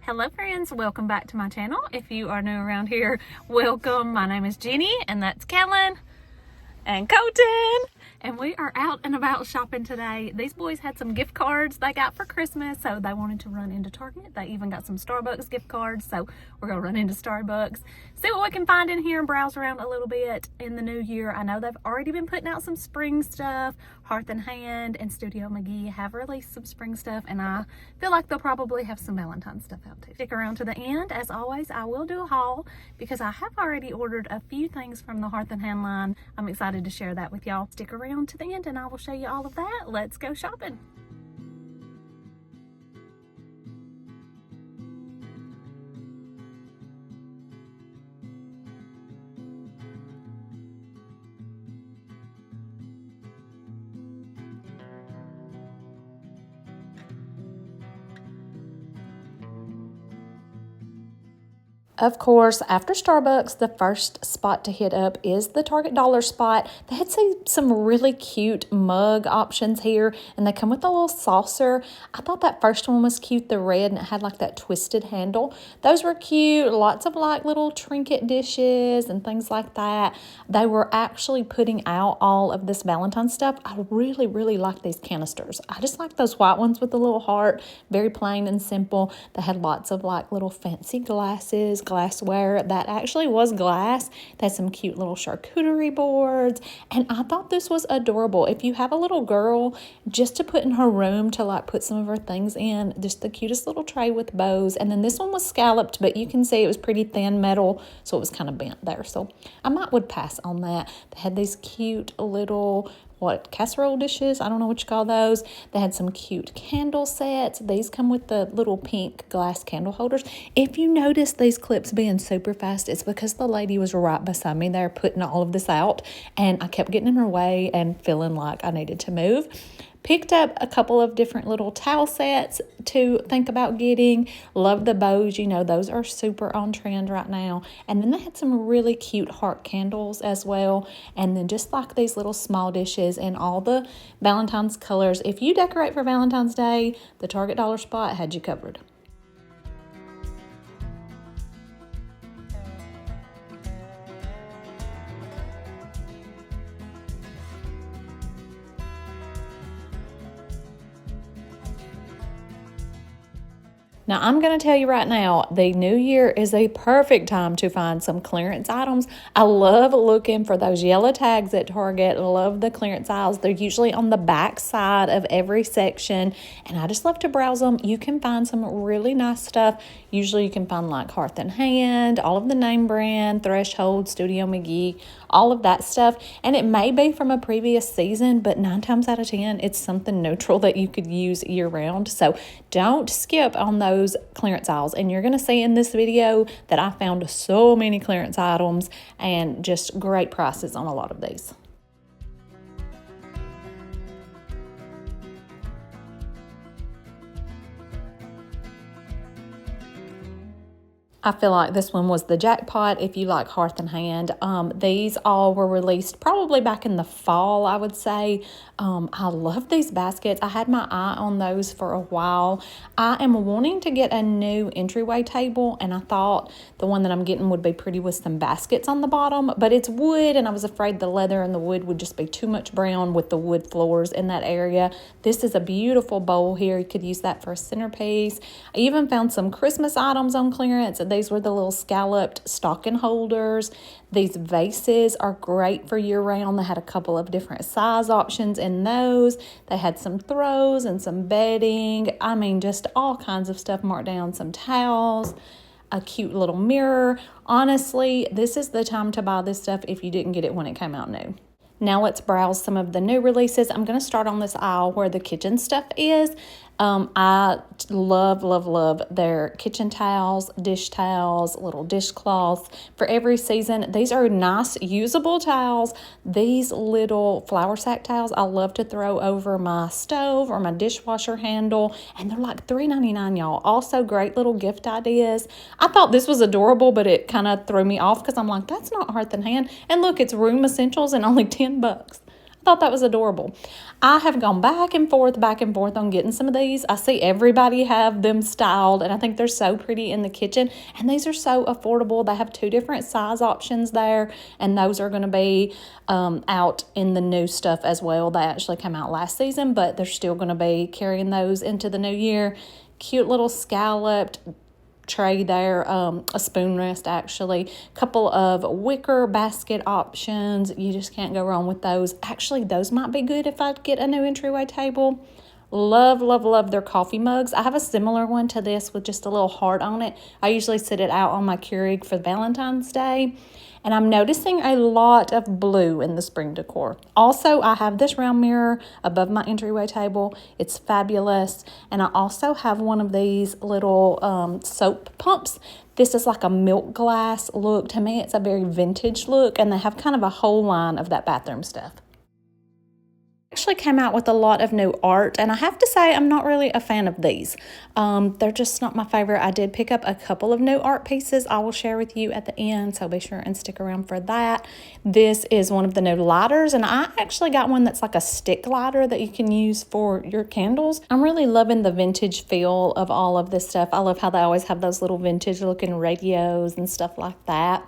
Hello friends, welcome back to my channel. If you are new around here, welcome. My name is Jenny and that's Kellen and Colton. And we are out and about shopping today. These boys had some gift cards they got for Christmas, so they wanted to run into Target. They even got some Starbucks gift cards, so we're gonna run into Starbucks, see what we can find in here and browse around a little bit in the new year. I know they've already been putting out some spring stuff. Hearth and Hand and Studio McGee have released some spring stuff, and I feel like they'll probably have some Valentine stuff out too. Stick around to the end. As always, I will do a haul because I have already ordered a few things from the Hearth and Hand line. I'm excited to share that with y'all. Stick around to the end and I will show you all of that. Let's go shopping. Of course, after Starbucks, the first spot to hit up is the Target dollar spot. They had some really cute mug options here, and they come with a little saucer. I thought that first one was cute, the red, and it had like that twisted handle. Those were cute. Lots of like little trinket dishes and things like that. They were actually putting out all of this Valentine stuff. I really, really like these canisters. I just like those white ones with the little heart. Very plain and simple. They had lots of like little fancy glassware that actually was glass. They had some cute little charcuterie boards, and I thought this was adorable. If you have a little girl, just to put in her room to like put some of her things in, just the cutest little tray with bows. And then this one was scalloped, but you can see it was pretty thin metal, so it was kind of bent there. So I would pass on that. They had these cute little casserole dishes. I don't know what you call those. They had some cute candle sets. These come with the little pink glass candle holders. If you notice these clips being super fast, it's because the lady was right beside me there putting all of this out, and I kept getting in her way and feeling like I needed to move. Picked up a couple of different little towel sets to think about getting. Love the bows. You know, those are super on trend right now. And then they had some really cute heart candles as well. And then just like these little small dishes and all the Valentine's colors. If you decorate for Valentine's Day, the Target dollar spot had you covered. Now, I'm going to tell you right now, the new year is a perfect time to find some clearance items. I love looking for those yellow tags at Target. I love the clearance aisles. They're usually on the back side of every section, and I just love to browse them. You can find some really nice stuff. Usually you can find like Hearth and Hand, all of the name brand, Threshold, Studio McGee, all of that stuff. And it may be from a previous season, but 9 times out of 10, it's something neutral that you could use year round. So don't skip on those clearance aisles. And you're going to see in this video that I found so many clearance items and just great prices on a lot of these. I feel like this one was the jackpot if you like Hearth and Hand. These all were released probably back in the fall, I would say. I love these baskets. I had my eye on those for a while. I am wanting to get a new entryway table, and I thought the one that I'm getting would be pretty with some baskets on the bottom, but it's wood, and I was afraid the leather and the wood would just be too much brown with the wood floors in that area. This is a beautiful bowl here. You could use that for a centerpiece. I even found some Christmas items on clearance. These were the little scalloped stocking holders. These vases are great for year-round. They had a couple of different size options in those. They had some throws and some bedding. I mean, just all kinds of stuff marked down. Some towels, a cute little mirror. Honestly, this is the time to buy this stuff if you didn't get it when it came out new. Now let's browse some of the new releases. I'm going to start on this aisle where the kitchen stuff is. I love their kitchen towels, dish towels, little dishcloths for every season. These are nice, usable towels. These little flour sack towels I love to throw over my stove or my dishwasher handle, and they're like $3.99, y'all. Also, great little gift ideas. I thought this was adorable, but it kind of threw me off because I'm like, that's not Hearth and Hand. And look, it's room essentials and only $10. I thought that was adorable. I have gone back and forth on getting some of these. I see everybody have them styled, and I think they're so pretty in the kitchen. And these are so affordable. They have 2 different size options there, and those are going to be out in the new stuff as well. They actually came out last season, but they're still going to be carrying those into the new year. Cute little scalloped tray there, a spoon rest actually, couple of wicker basket options. You just can't go wrong with those. Actually, those might be good if I get a new entryway table. Love, love, love their coffee mugs. I have a similar one to this with just a little heart on it. I usually sit it out on my Keurig for Valentine's Day. And I'm noticing a lot of blue in the spring decor. Also, I have this round mirror above my entryway table. It's fabulous. And I also have one of these little soap pumps. This is like a milk glass look. To me, it's a very vintage look. And they have kind of a whole line of that bathroom stuff. Actually came out with a lot of new art, and I have to say I'm not really a fan of these. They're just not my favorite. I did pick up a couple of new art pieces I will share with you at the end, so be sure and stick around for that. This is one of the new lighters, and I actually got one that's like a stick lighter that you can use for your candles. I'm really loving the vintage feel of all of this stuff. I love how they always have those little vintage looking radios and stuff like that.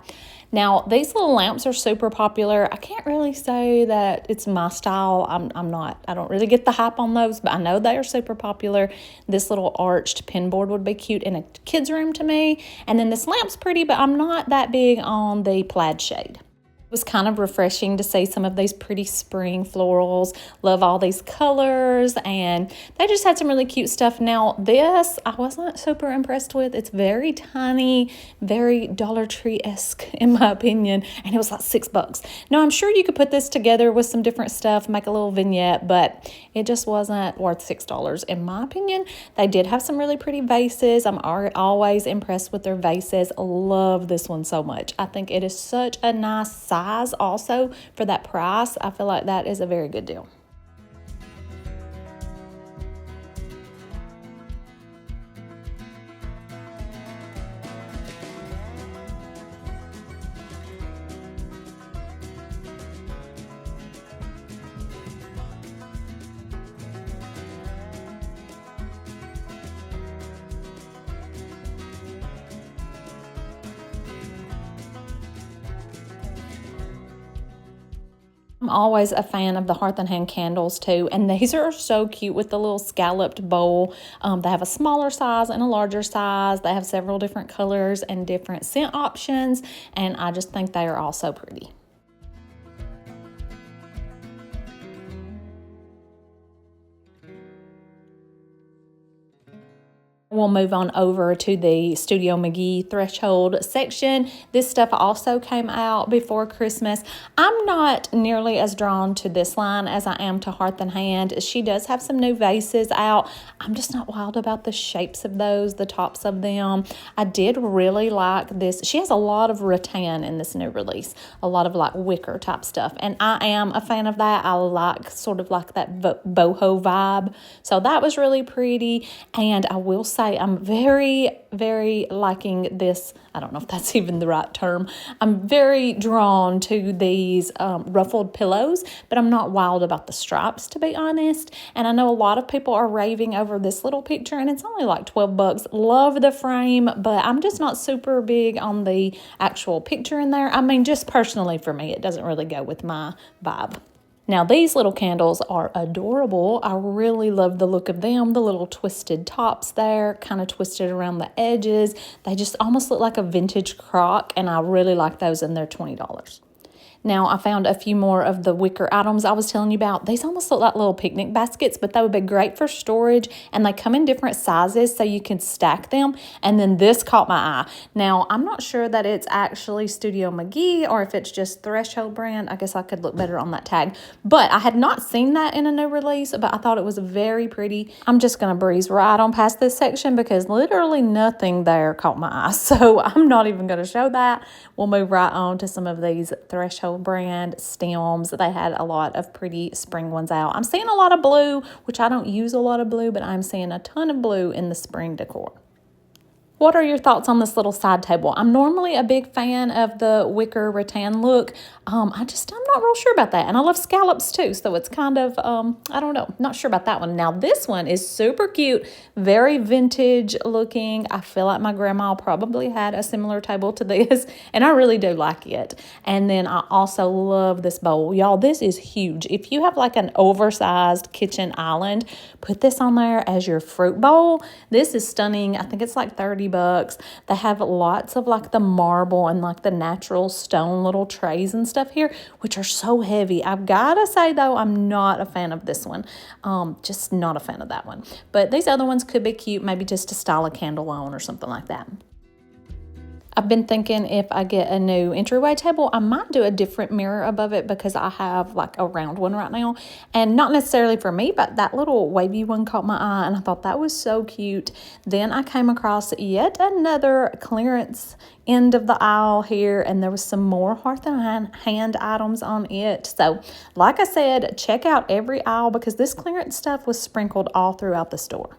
Now, these little lamps are super popular. I can't really say that it's my style. I don't really get the hype on those, but I know they are super popular. This little arched pin board would be cute in a kid's room to me. And then this lamp's pretty, but I'm not that big on the plaid shade. It was kind of refreshing to see some of these pretty spring florals. Love all these colors, and they just had some really cute stuff. Now this I wasn't super impressed with. It's very tiny, very Dollar Tree-esque in my opinion, and it was like $6. Now I'm sure you could put this together with some different stuff, make a little vignette, but it just wasn't worth $6 in my opinion. They did have some really pretty vases. I'm always impressed with their vases. Love this one so much. I think it is such a nice size also for that price. I feel like that is a very good deal. I'm always a fan of the Hearth and Hand candles too, and these are so cute with the little scalloped bowl. They have a smaller size and a larger size. They have several different colors and different scent options, and I just think they are all so pretty. We'll move on over to the Studio McGee threshold section. This stuff also came out before Christmas. I'm not nearly as drawn to this line as I am to Hearth and Hand. She does have some new vases out. I'm just not wild about the shapes of those, the tops of them. I did really like this. She has a lot of rattan in this new release, a lot of like wicker type stuff, and I am a fan of that. I like sort of like that boho vibe, so that was really pretty. And I will say I'm very, very liking this. I don't know if that's even the right term. I'm very drawn to these ruffled pillows, but I'm not wild about the stripes, to be honest. And I know a lot of people are raving over this little picture, and it's only like $12. Love the frame, but I'm just not super big on the actual picture in there. I mean, just personally for me, it doesn't really go with my vibe. Now, these little candles are adorable. I really love the look of them, the little twisted tops there, kind of twisted around the edges. They just almost look like a vintage crock, and I really like those, and they're $20. Now, I found a few more of the wicker items I was telling you about. These almost look like little picnic baskets, but they would be great for storage, and they come in different sizes so you can stack them. And then this caught my eye. Now, I'm not sure that it's actually Studio McGee or if it's just Threshold brand. I guess I could look better on that tag. But I had not seen that in a new release, but I thought it was very pretty. I'm just going to breeze right on past this section because literally nothing there caught my eye. So I'm not even going to show that. We'll move right on to some of these Threshold brand stems. They had a lot of pretty spring ones out. I'm seeing a lot of blue, which I don't use a lot of blue, but I'm seeing a ton of blue in the spring decor. What are your thoughts on this little side table? I'm normally a big fan of the wicker rattan look. I'm not real sure about that. And I love scallops too, so it's kind of, I don't know, not sure about that one. Now this one is super cute, very vintage looking. I feel like my grandma probably had a similar table to this, and I really do like it. And then I also love this bowl. Y'all, this is huge. If you have like an oversized kitchen island, put this on there as your fruit bowl. This is stunning. I think it's like $30. They have lots of like the marble and like the natural stone little trays and stuff here, which are so heavy. I've got to say though, I'm not a fan of this one. Just not a fan of that one. But these other ones could be cute, maybe just to style a candle on or something like that. I've been thinking if I get a new entryway table, I might do a different mirror above it because I have like a round one right now. And not necessarily for me, but that little wavy one caught my eye and I thought that was so cute. Then I came across yet another clearance end of the aisle here, and there was some more Hearth and Hand items on it. So like I said, check out every aisle because this clearance stuff was sprinkled all throughout the store.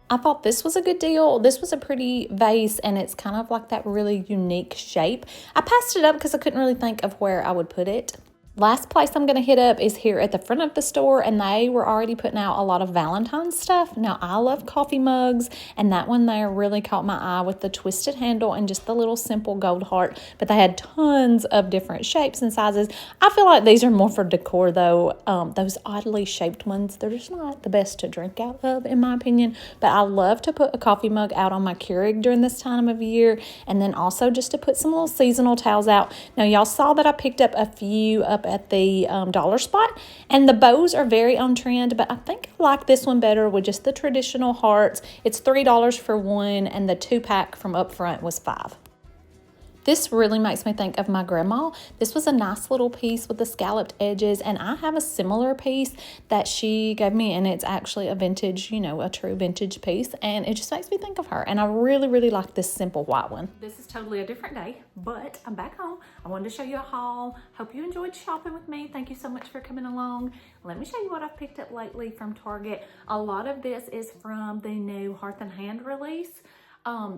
I thought this was a good deal. This was a pretty vase, and it's kind of like that really unique shape. I passed it up because I couldn't really think of where I would put it. Last place I'm going to hit up is here at the front of the store, and they were already putting out a lot of Valentine stuff. Now, I love coffee mugs, and that one there really caught my eye with the twisted handle and just the little simple gold heart, but they had tons of different shapes and sizes. I feel like these are more for decor, though. Those oddly shaped ones, they're just not the best to drink out of, in my opinion, but I love to put a coffee mug out on my Keurig during this time of year, and then also just to put some little seasonal towels out. Now, y'all saw that I picked up a few up at the dollar spot, and the bows are very on trend, but I think I like this one better with just the traditional hearts. It's $3 for one, and the 2-pack from up front was $5. This really makes me think of my grandma. This was a nice little piece with the scalloped edges, and I have a similar piece that she gave me, and it's actually a vintage, you know, a true vintage piece, and it just makes me think of her, and I really, really like this simple white one. This is totally a different day, but I'm back home. I wanted to show you a haul. Hope you enjoyed shopping with me. Thank you so much for coming along. Let me show you what I've picked up lately from Target. A lot of this is from the new Hearth and Hand release.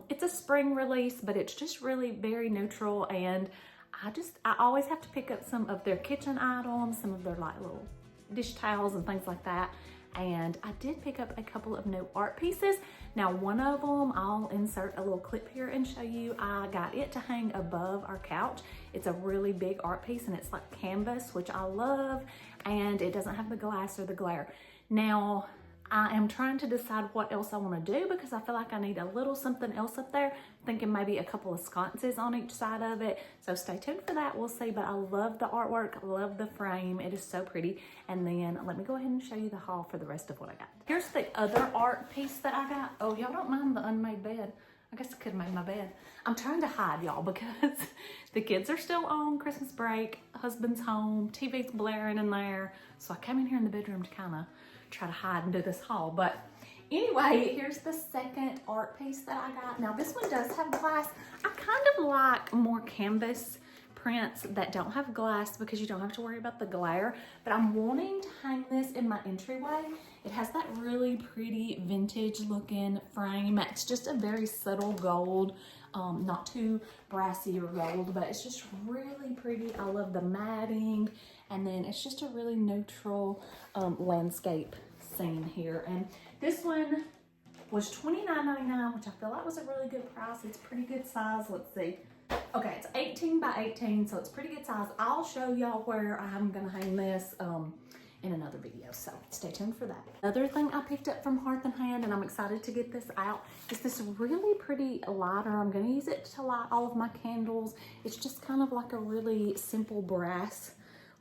It's a spring release, but it's just really very neutral, and I always have to pick up some of their kitchen items, some of their like little dish towels and things like that. And I did pick up a couple of new art pieces. Now, one of them, I'll insert a little clip here and show you. I got it to hang above our couch. It's a really big art piece, and it's like canvas, which I love, and it doesn't have the glass or the glare. Now, I am trying to decide what else I want to do because I feel like I need a little something else up there. Thinking maybe a couple of sconces on each side of it. So stay tuned for that. We'll see. But I love the artwork. love the frame. It is so pretty. And then let me go ahead and show you the haul for the rest of what I got. Here's the other art piece that I got. Oh, y'all don't mind the unmade bed. I guess I could have made my bed. I'm trying to hide, y'all, because the kids are still on Christmas break. Husband's home. TV's blaring in there. So I came in here in the bedroom to kind of try to hide and do this haul. But anyway, here's the second art piece that I got. Now, this one does have glass. I kind of like more canvas prints that don't have glass because you don't have to worry about the glare. But I'm wanting to hang this in my entryway. It has that really pretty vintage looking frame. It's just a very subtle gold, not too brassy or gold, but it's just really pretty. I love the matting, and then it's just a really neutral landscape scene here. And this one was $29.99, which I feel like was a really good price. It's pretty good size. Let's see. Okay, it's 18 by 18, so it's pretty good size. I'll show y'all where I'm gonna hang this in another video, so stay tuned for that. Another thing I picked up from Hearth and Hand, and I'm excited to get this out, is this really pretty lighter. I'm gonna use it to light all of my candles. It's just kind of like a really simple brass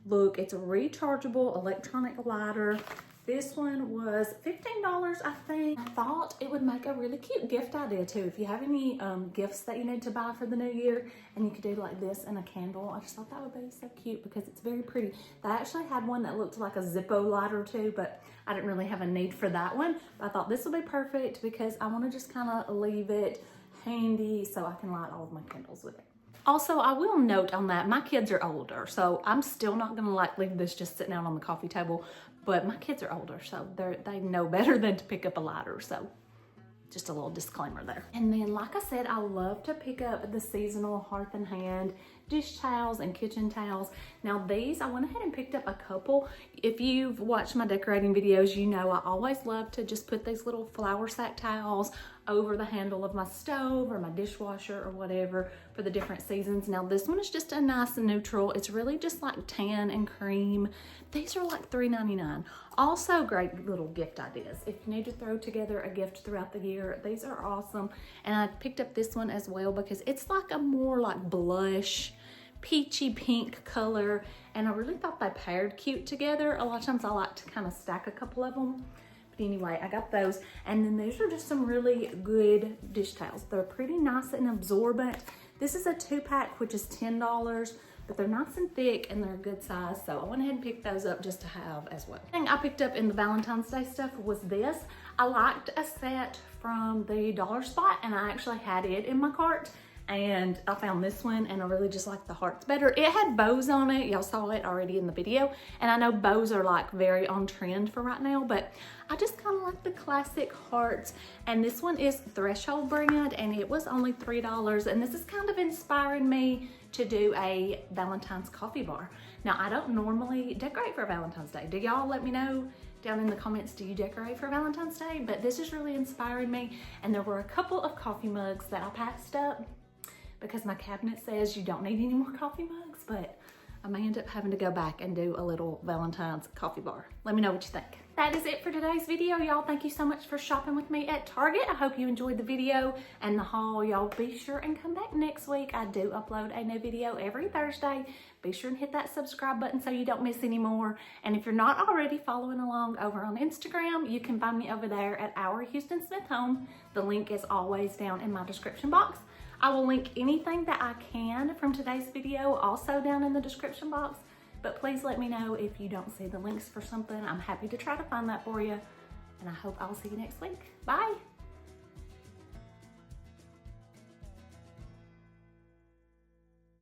look. It's a rechargeable electronic lighter. This one was $15, I think. I thought it would make a really cute gift idea too. If you have any gifts that you need to buy for the new year, and you could do like this and a candle, I just thought that would be so cute because it's very pretty. They actually had one that looked like a Zippo lighter too, but I didn't really have a need for that one. But I thought this would be perfect because I want to just kind of leave it handy so I can light all of my candles with it. Also, I will note on that, my kids are older, so I'm still not gonna like leave this just sitting out on the coffee table, but my kids are older, so they know better than to pick up a lighter, so just a little disclaimer there. And then, like I said, I love to pick up the seasonal Hearth and Hand dish towels and kitchen towels. Now these, I went ahead and picked up a couple. If you've watched my decorating videos, you know I always love to just put these little flour sack towels over the handle of my stove or my dishwasher or whatever for the different seasons. Now this one is just a nice neutral. It's really just like tan and cream. These are like $3.99. Also great little gift ideas. If you need to throw together a gift throughout the year, these are awesome. And I picked up this one as well because it's like a more like blush, peachy pink color. And I really thought they paired cute together. A lot of times I like to kind of stack a couple of them. But anyway, I got those. And then these are just some really good dish towels. They're pretty nice and absorbent. This is a 2-pack, which is $10, but they're nice and thick and they're a good size. So I went ahead and picked those up just to have as well. The thing I picked up in the Valentine's Day stuff was this. I liked a set from the dollar spot and I actually had it in my cart. And I found this one and I really just like the hearts better. It had bows on it. Y'all saw it already in the video. And I know bows are like very on trend for right now, but I just kind of like the classic hearts. And this one is Threshold brand and it was only $3. And this is kind of inspiring me to do a Valentine's coffee bar. Now, I don't normally decorate for Valentine's Day. Do y'all let me know down in the comments, do you decorate for Valentine's Day? But this is really inspiring me. And there were a couple of coffee mugs that I passed up because my cabinet says you don't need any more coffee mugs, but I may end up having to go back and do a little Valentine's coffee bar. Let me know what you think. That is it for today's video, y'all. Thank you so much for shopping with me at Target. I hope you enjoyed the video and the haul. Y'all be sure and come back next week. I do upload a new video every Thursday. Be sure and hit that subscribe button so you don't miss any more. And if you're not already following along over on Instagram, you can find me over there at Our Houston Smith Home. The link is always down in my description box. I will link anything that I can from today's video also down in the description box, but please let me know if you don't see the links for something. I'm happy to try to find that for you, and I hope I'll see you next week. Bye.